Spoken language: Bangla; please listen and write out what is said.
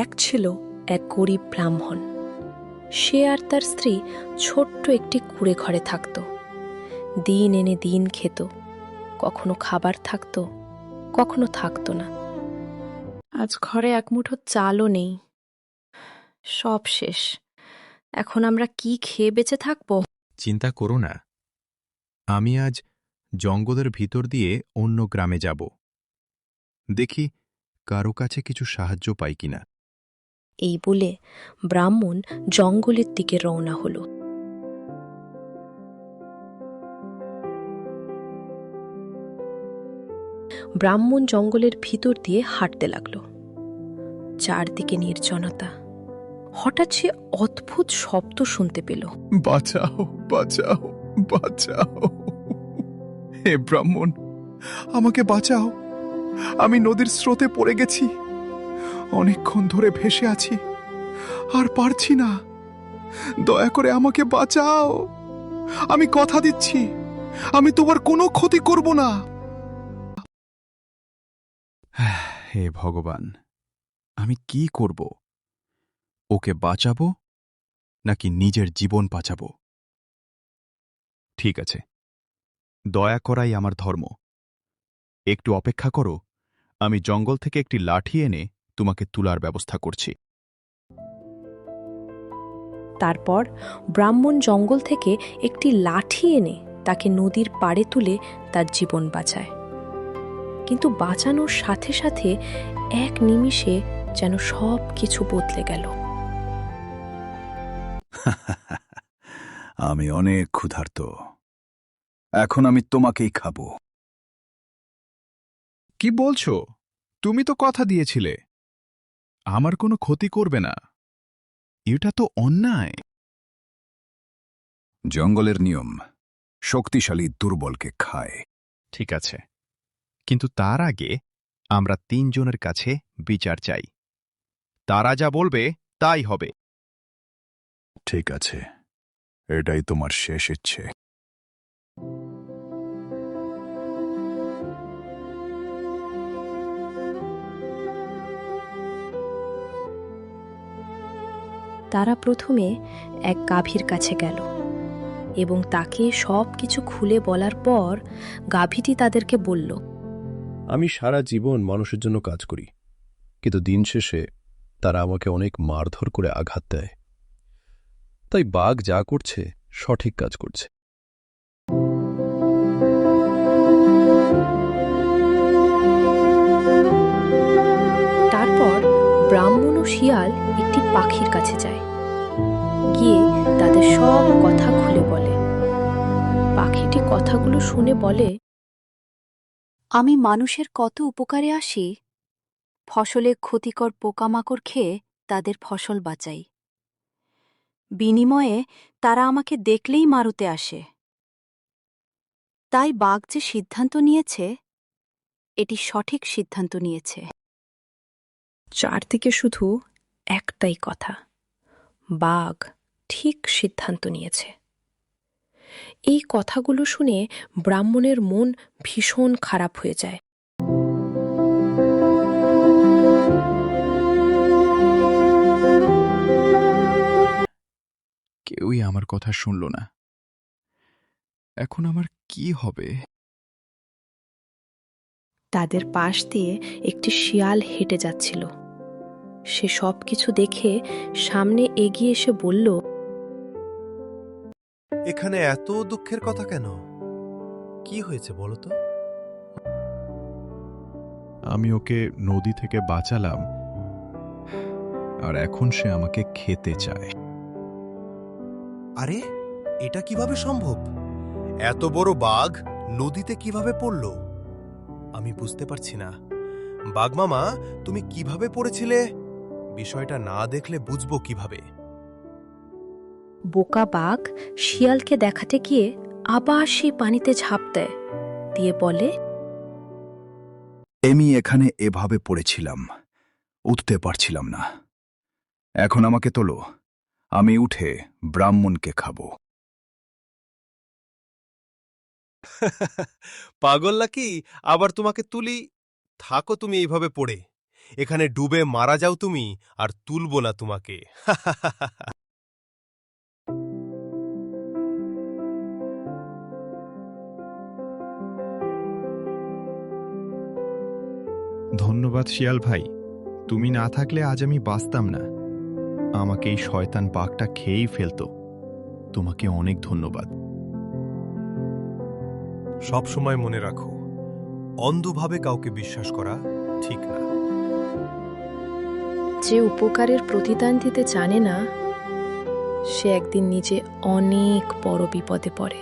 এক ছিল এক গরিব ব্রাহ্মণ। সে আর তার স্ত্রী ছোট্ট একটি কুঁড়ে ঘরে থাকত। দিন এনে দিন খেত, কখনো খাবার থাকতো, কখনো থাকতো না। আজ ঘরে এক মুঠো চালও নেই, সব শেষ। এখন আমরা কি খেয়ে বেঁচে থাকবো? চিন্তা করো না, আমি আজ জঙ্গলের ভিতর দিয়ে অন্য গ্রামে যাব। দেখি কারো কাছে কিছু সাহায্য পাই কিনা। এই বলে ব্রাহ্মণ জঙ্গলের দিকে রওনা হলো। ব্রাহ্মণ জঙ্গলের ভিতর দিয়ে হাঁটতে লাগলো। চারদিকে নির্জনতা। হঠাৎ সে অদ্ভুত শব্দ শুনতে পেল। বাঁচাও, বাঁচাও, বাঁচাও! হে ব্রাহ্মণ, আমাকে বাঁচাও! আমি নদীর স্রোতে পড়ে গেছি, অনেকক্ষণ ধরে ভেসে আছি, আর পারছি না। দয়া করে আমাকে বাঁচাও! আমি কথা দিচ্ছি, আমি তোমার কোনো ক্ষতি করব না। হে ভগবান, আমি কি করব? ওকে বাঁচাবো নাকি নিজের জীবন বাঁচাবো? ঠিক আছে, দয়া করাই আমার ধর্ম। একটু অপেক্ষা করো, আমি জঙ্গল থেকে একটি লাঠি এনে তোমাকে তুলার ব্যবস্থা করছি। তারপর ব্রাহ্মণ জঙ্গল থেকে একটি লাঠি এনে তাকে নদীর পাড়ে তুলে তার জীবন বাঁচায়। কিন্তু বাঁচানোর সাথে সাথে এক নিমিষে যেন সব কিছু বদলে গেল। আমি অনেক ক্ষুধার্ত, এখন আমি তোমাকেই খাবো। কি বলছো? তুমি তো কথা দিয়েছিলে আমার কোনো ক্ষতি করবে না। এটা তো অন্যায়। জঙ্গলের নিয়ম, শক্তিশালী দুর্বলকে খায়। ঠিক আছে, কিন্তু তার আগে আমরা তিনজনের কাছে বিচার চাই। তারা যা বলবে তাই হবে। ঠিক আছে, এটাই তোমার শেষ ইচ্ছে। তারা প্রথমে এক গাভীর কাছে গেল এবং তাকে সব কিছু খুলে বলার পর গাভীটি তাদেরকে বলল, আমি সারা জীবন মানুষের জন্য কাজ করি, কিন্তু দিন শেষে তারা আমাকে অনেক মারধর করে আঘাত দেয়। তাই বাঘ যা করছে সঠিক কাজ করছে। তারপর ব্রাহ্মণ ও শিয়াল একটি পাখির কাছে যায়, গিয়ে তাদের সব কথা খুলে বলে। পাখিটি কথাগুলো শুনে বলে, আমি মানুষের কত উপকারে আসি, ফসলে ক্ষতিকর পোকামাকড় খেয়ে তাদের ফসল বাঁচাই। বিনিময়ে তারা আমাকে দেখলেই মারুতে আসে। তাই বাঘ যে সিদ্ধান্ত নিয়েছে, এটি সঠিক সিদ্ধান্ত নিয়েছে। চারদিকে শুধু একটাই কথা, বাঘ ঠিক সিদ্ধান্ত নিয়েছে। এই কথাগুলো শুনে ব্রাহ্মণের মন ভীষণ খারাপ হয়ে যায়। কেউই আমার কথা শুনল না। এখন আমার কি হবে? তাদের পাশ দিয়ে একটি শিয়াল হেঁটে যাচ্ছিল। সে সব কিছু দেখে সামনে এগিয়ে এসে বলল, এখানে এত দুঃখের কথা কেন? কি হয়েছে বলো তো? আমি ওকে নদী থেকে বাঁচালাম, আর এখন সে আমাকে খেতে চায়। আরে, এটা কিভাবে সম্ভব? এত বড় বাঘ নদীতে কিভাবে পড়ল? আমি বুঝতে পারছি না। বাঘ মামা, তুমি কিভাবে পড়েছিলে? বিষয়টা না দেখলে বুঝবো কিভাবে? বোকা বাঘ শিয়ালকে দেখাতে গিয়ে আবার সেই পানিতে ঝাঁপ দেয়, দিয়ে বলে, আমি এখানে এভাবে পড়েছিলাম, উঠতে পারছিলাম না। এখন আমাকে তোলো, আমি উঠে ব্রাহ্মণকে খাবো। পাগল নাকি? আবার তোমাকে তুলি? থাকো তুমি এইভাবে পড়ে। এখানে ডুবে মারা যাও তুমি, আর তুলব না তোমাকে। ধন্যবাদ শিয়াল ভাই, তুমি না থাকলে আজ আমি বাঁচতাম না। আমাকে এই শয়তান বাঘটা খেয়েই ফেলতো। তোমাকে অনেক ধন্যবাদ। সব সময় মনে রাখো, অন্ধভাবে কাউকে বিশ্বাস করা ঠিক না। যে উপকারের প্রতিদান দিতে জানে না, সে একদিন নিজে অনেক বড় বিপদে পড়ে।